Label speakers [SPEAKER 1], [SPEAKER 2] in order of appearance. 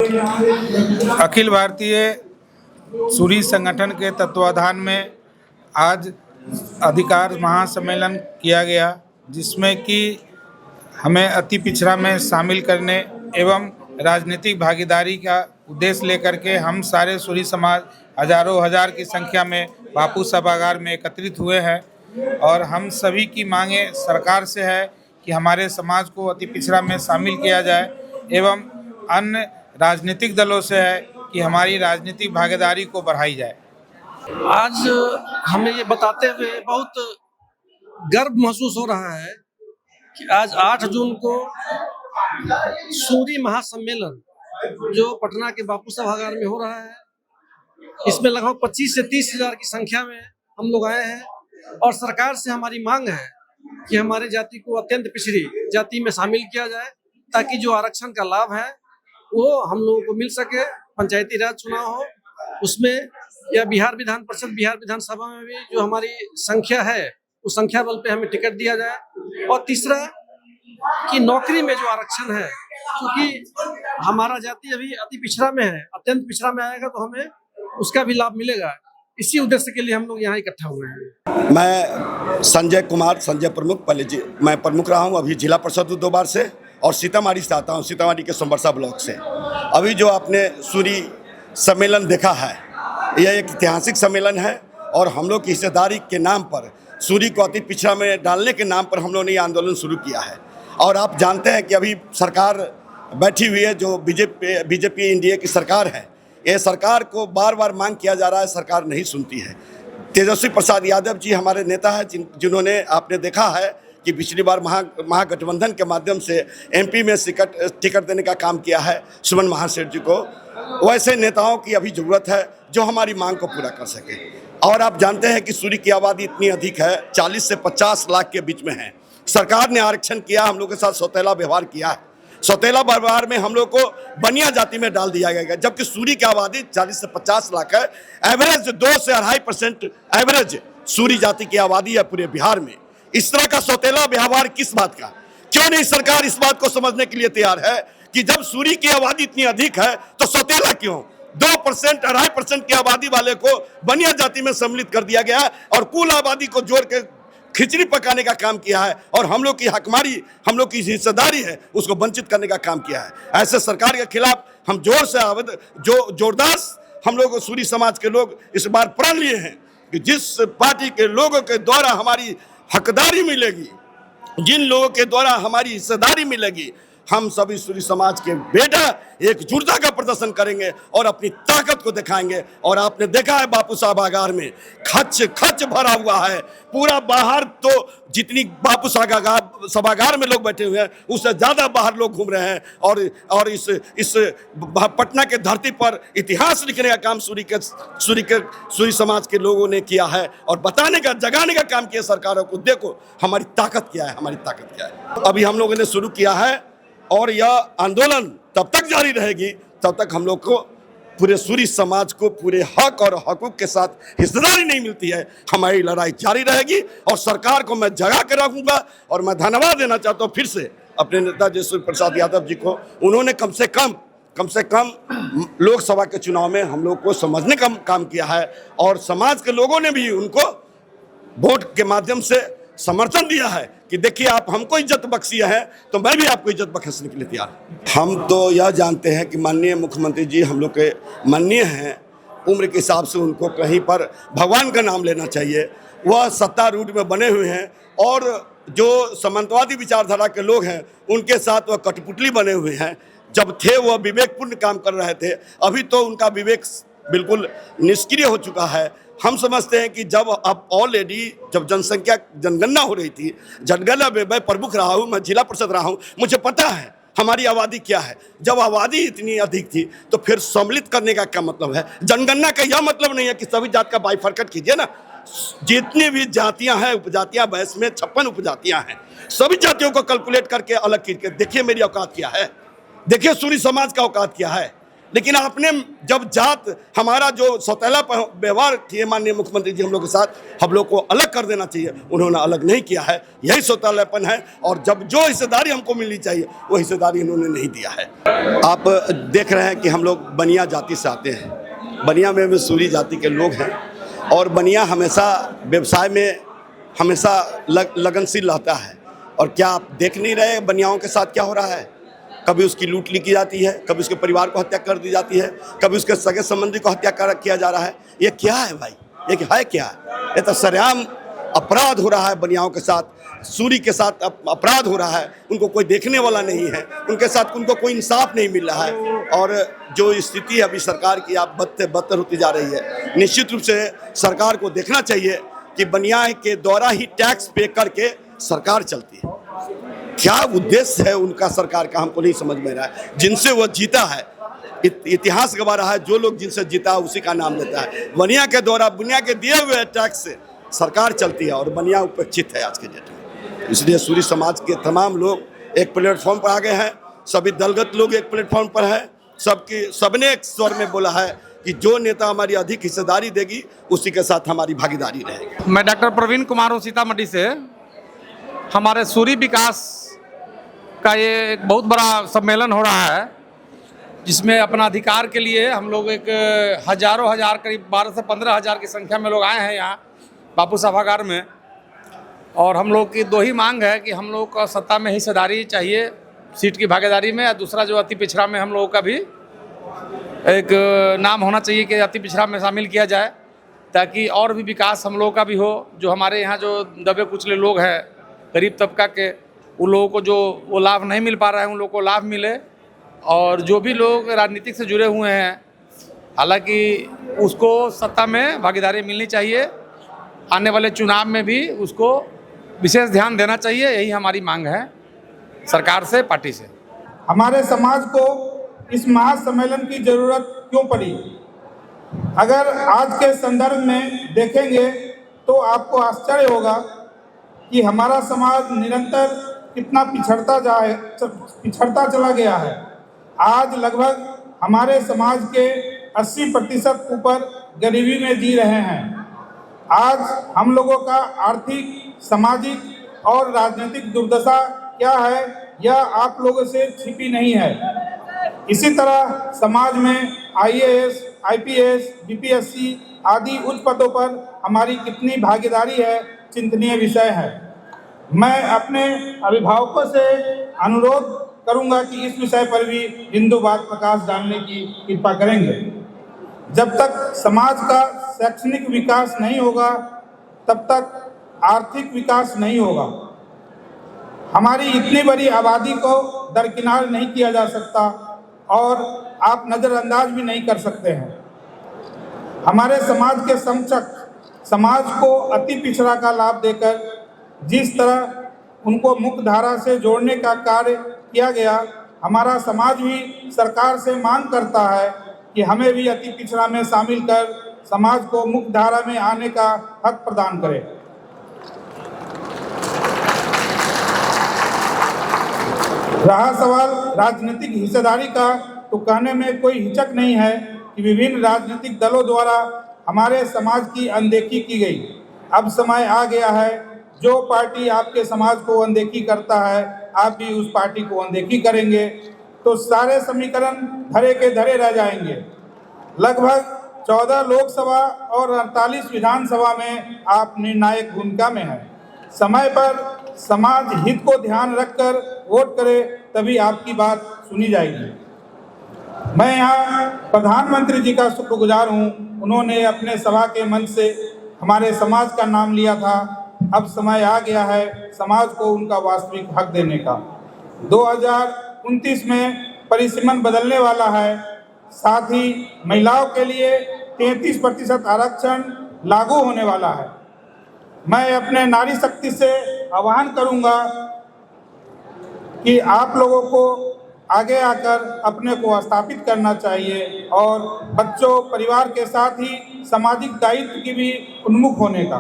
[SPEAKER 1] अखिल भारतीय सूरी संगठन के तत्वाधान में आज अधिकार महासम्मेलन किया गया, जिसमें कि हमें अति पिछड़ा में शामिल करने एवं राजनीतिक भागीदारी का उद्देश्य लेकर के हम सारे सूरी समाज हजारों हजार की संख्या में बापू सभागार में एकत्रित हुए हैं। और हम सभी की मांगे सरकार से है कि हमारे समाज को अति पिछड़ा में शामिल किया जाए एवं अन्य राजनीतिक दलों से है कि हमारी राजनीतिक भागीदारी को बढ़ाई जाए।
[SPEAKER 2] आज हमें ये बताते हुए बहुत गर्व महसूस हो रहा है कि आज 8 जून को सूरी महासम्मेलन जो पटना के बापू सभागार में हो रहा है, इसमें लगभग 25 से 30 हजार की संख्या में हम लोग आए हैं। और सरकार से हमारी मांग है कि हमारे जाति को अत्यंत पिछड़ी जाति में शामिल किया जाए, ताकि जो आरक्षण का लाभ है वो हम लोगों को मिल सके। पंचायती राज चुनाव हो उसमें, या बिहार विधान परिषद, बिहार विधानसभा में भी जो हमारी संख्या है उस संख्या बल पे हमें टिकट दिया जाए। और तीसरा कि नौकरी में जो आरक्षण है, क्योंकि हमारा जाति अभी अति पिछड़ा में है, अत्यंत पिछड़ा में आएगा तो हमें उसका भी लाभ मिलेगा। इसी उद्देश्य के लिए हम लोग यहाँ इकट्ठा हुए हैं।
[SPEAKER 3] मैं संजय कुमार, संजय प्रमुख, पहले मैं प्रमुख रहा हूँ, अभी जिला परिषद 2 बार से, और सीतामढ़ी से आता हूँ, सीतामढ़ी के सोमबरसा ब्लॉक से। अभी जो आपने सूरी सम्मेलन देखा है, यह एक ऐतिहासिक सम्मेलन है और हम लोग की हिस्सेदारी के नाम पर, सूरी को अति पिछड़ा में डालने के नाम पर हम लोगों ने ये आंदोलन शुरू किया है। और आप जानते हैं कि अभी सरकार बैठी हुई है, जो बीजेपी एनडीए की सरकार है। ये सरकार को बार बार मांग किया जा रहा है, सरकार नहीं सुनती है। तेजस्वी प्रसाद यादव जी हमारे नेता हैं, जिन्होंने आपने देखा है कि पिछली बार महागठबंधन के माध्यम से एमपी में टिकट देने का काम किया है सुमन महासेठ जी को। वैसे नेताओं की अभी ज़रूरत है जो हमारी मांग को पूरा कर सके। और आप जानते हैं कि सूरी की आबादी इतनी अधिक है, 40 से 50 लाख के बीच में है। सरकार ने आरक्षण किया, हम लोग के साथ सौतेला व्यवहार किया है। सौतेला व्यवहार में हम लोग को बनिया जाति में डाल दिया गया, जबकि सूरी की आबादी 40 से 50 लाख है। एवरेज 2 से 2.5% एवरेज सूरी जाति की आबादी है पूरे बिहार में। इस तरह का सौतेला व्यवहार किस बात का? क्यों नहीं सरकार इस बात को समझने के लिए तैयार है कि जब सूरी की आबादी इतनी अधिक है तो सौतेला क्यों? 2%, 2.5% की आबादी वाले को बनिया जाति में सम्मिलित कर दिया गया है और कुल आबादी को जोड़ के खिचड़ी पकाने का काम किया है। और हम लोग की हकमारी, हम लोग की हिस्सेदारी है, उसको वंचित करने का काम किया है। ऐसे सरकार के खिलाफ हम जोर से जोरदार हम लोग सूरी समाज के लोग इस बार प्रण लिए हैं कि जिस पार्टी के लोगों के द्वारा हमारी हकदारी मिलेगी, जिन लोगों के द्वारा हमारी हिस्सेदारी मिलेगी, हम सभी सूरी समाज के बेटा एकजुटता का प्रदर्शन करेंगे और अपनी ताकत को दिखाएंगे। और आपने देखा है बापू सभागार में खच भरा हुआ है पूरा। बाहर तो जितनी बापू सभागार में लोग बैठे हुए हैं उससे ज़्यादा बाहर लोग घूम रहे हैं। और इस पटना के धरती पर इतिहास लिखने का काम सूरी समाज के लोगों ने किया है और बताने का, जगाने का काम किया सरकारों को। देखो हमारी ताकत क्या है, हमारी ताकत क्या है। अभी हम लोगों ने शुरू किया है और यह आंदोलन तब तक जारी रहेगी तब तक हम लोग को, पूरे सूरी समाज को पूरे हक और हकूक के साथ हिस्सेदारी नहीं मिलती है। हमारी लड़ाई जारी रहेगी और सरकार को मैं जगा कर रखूंगा। और मैं धन्यवाद देना चाहता हूँ फिर से अपने नेता तेजस्वी प्रसाद यादव जी को। उन्होंने कम से कम लोकसभा के चुनाव में हम लोग को समझने का काम किया है और समाज के लोगों ने भी उनको वोट के माध्यम से समर्थन दिया है कि देखिए आप हमको इज्जत बख्शी है तो मैं भी आपको इज्जत बख्शने के लिए तैयार हूँ। हम तो यह जानते हैं कि माननीय मुख्यमंत्री जी हम लोग के माननीय हैं, उम्र के हिसाब से उनको कहीं पर भगवान का नाम लेना चाहिए। वह सत्तारूढ़ में बने हुए हैं और जो सामंतवादी विचारधारा के लोग हैं उनके साथ वह कठपुतली बने हुए हैं। जब थे वह विवेकपूर्ण काम कर रहे थे, अभी तो उनका विवेक बिल्कुल निष्क्रिय हो चुका है। हम समझते हैं कि जब अब ऑलरेडी जब जनगणना हो रही थी, जनगणना में मैं प्रमुख रहा हूँ, मैं जिला परिषद रहा हूँ, मुझे पता है हमारी आबादी क्या है। जब आबादी इतनी अधिक थी तो फिर सम्मिलित करने का क्या मतलब है? जनगणना का यह मतलब नहीं है कि सभी जात का बाइफरकट कीजिए ना। जितनी भी जातियां हैं, उपजातियां, बैस में 56 उपजातियां हैं, सभी जातियों को कैलकुलेट करके अलग कीजिए। देखिए मेरी औकात क्या है, देखिए सूरी समाज का औकात क्या है। लेकिन आपने जब जात हमारा जो सौतेला व्यवहार किए माननीय मुख्यमंत्री जी हम लोग के साथ, हम लोग को अलग कर देना चाहिए, उन्होंने अलग नहीं किया है। यही सौतेलापन है। और जब जो हिस्सेदारी हमको मिलनी चाहिए वो हिस्सेदारी इन्होंने नहीं दिया है। आप देख रहे हैं कि हम लोग बनिया जाति से आते हैं। बनिया में सूरी जाति के लोग हैं और बनिया हमेशा व्यवसाय में हमेशा लगनशील रहता है। और क्या आप देख नहीं रहे बनियाओं के साथ क्या हो रहा है? कभी उसकी लूट ली की जाती है, कभी उसके परिवार को हत्या कर दी जाती है, कभी उसके सगे संबंधी को हत्या किया जा रहा है। ये क्या है भाई? ये है क्या? ये तो सरेआम अपराध हो रहा है। बनियाओं के साथ, सूरी के साथ अपराध हो रहा है। उनको कोई देखने वाला नहीं है, उनके साथ उनको कोई इंसाफ नहीं मिल रहा है। और जो स्थिति है अभी सरकार की आप बदतर होती जा रही है। निश्चित रूप से सरकार को देखना चाहिए कि बनिया के द्वारा ही टैक्स पे करके सरकार चलती है। क्या उद्देश्य है उनका सरकार का हमको नहीं समझ में रहा है। जिनसे वो जीता है, इतिहास गवा रहा है, जो लोग जिनसे जीता है उसी का नाम लेता है। बनिया के द्वारा, बनिया के दिए हुए टैक्स से सरकार चलती है और बनिया उपेक्षित है आज के डेट में। इसलिए सूरी समाज के तमाम लोग एक प्लेटफॉर्म पर आ गए हैं। सभी दलगत लोग एक प्लेटफॉर्म पर है। सबने एक स्वर में बोला है कि जो नेता हमारी अधिक हिस्सेदारी देगी उसी के साथ हमारी भागीदारी रहेगी।
[SPEAKER 4] मैं डॉक्टर प्रवीण कुमार हूँ सीतामढ़ी से। हमारे सूरी विकास का ये एक बहुत बड़ा सम्मेलन हो रहा है, जिसमें अपना अधिकार के लिए हम लोग एक हजार करीब 12 से 15 हज़ार की संख्या में लोग आए हैं यहाँ बापू सभागार में। और हम लोग की दो ही मांग है कि हम लोग को सत्ता में हिस्सेदारी चाहिए, सीट की भागीदारी में। और दूसरा जो अति पिछड़ा में हम लोगों का भी एक नाम होना चाहिए कि अति पिछड़ा में शामिल किया जाए, ताकि और भी विकास हम लोगों का भी हो। जो हमारे यहाँ जो दबे कुचले लोग हैं, गरीब तबका के, उन लोगों को जो वो लाभ नहीं मिल पा रहा है, उन लोगों को लाभ मिले। और जो भी लोग राजनीतिक से जुड़े हुए हैं, हालांकि उसको सत्ता में भागीदारी मिलनी चाहिए। आने वाले चुनाव में भी उसको विशेष ध्यान देना चाहिए। यही हमारी मांग है सरकार से, पार्टी से।
[SPEAKER 1] हमारे समाज को इस महासम्मेलन की जरूरत क्यों पड़ी? अगर आज के संदर्भ में देखेंगे तो आपको आश्चर्य होगा कि हमारा समाज निरंतर कितना पिछड़ता चला गया है। आज लगभग हमारे समाज के 80% ऊपर गरीबी में जी रहे हैं। आज हम लोगों का आर्थिक, सामाजिक और राजनीतिक दुर्दशा क्या है, यह आप लोगों से छिपी नहीं है। इसी तरह समाज में IAS, IPS, BPSC आदि उच्च पदों पर हमारी कितनी भागीदारी है, चिंतनीय विषय है। मैं अपने अभिभावकों से अनुरोध करूंगा कि इस विषय पर भी बिंदुवार प्रकाश डालने की कृपा करेंगे। जब तक समाज का शैक्षणिक विकास नहीं होगा, तब तक आर्थिक विकास नहीं होगा। हमारी इतनी बड़ी आबादी को दरकिनार नहीं किया जा सकता और आप नज़रअंदाज भी नहीं कर सकते हैं। हमारे समाज के समकक्ष समाज को अति पिछड़ा का लाभ देकर जिस तरह उनको मुख्य धारा से जोड़ने का कार्य किया गया, हमारा समाज भी सरकार से मांग करता है कि हमें भी अति पिछड़ा में शामिल कर समाज को मुख्य धारा में आने का हक प्रदान करें। रहा सवाल राजनीतिक हिस्सेदारी का, तो कहने में कोई हिचक नहीं है कि विभिन्न राजनीतिक दलों द्वारा हमारे समाज की अनदेखी की गई। अब समय आ गया है, जो पार्टी आपके समाज को अनदेखी करता है, आप भी उस पार्टी को अनदेखी करेंगे तो सारे समीकरण धरे के धरे रह जाएंगे। लगभग 14 लोकसभा और 48 विधानसभा में आप निर्णायक भूमिका में हैं। समय पर समाज हित को ध्यान रखकर वोट करें, तभी आपकी बात सुनी जाएगी। मैं यहाँ प्रधानमंत्री जी का शुक्रगुजार हूँ। उन्होंने अपने सभा के मंच से हमारे समाज का नाम लिया था। अब समय आ गया है समाज को उनका वास्तविक हक देने का। 2029 में परिसीमन बदलने वाला है। साथ ही महिलाओं के लिए 33% आरक्षण लागू होने वाला है। मैं अपने नारी शक्ति से आह्वान करूंगा कि आप लोगों को आगे आकर अपने को स्थापित करना चाहिए और बच्चों, परिवार के साथ ही सामाजिक दायित्व की भी उन्मुख होने का।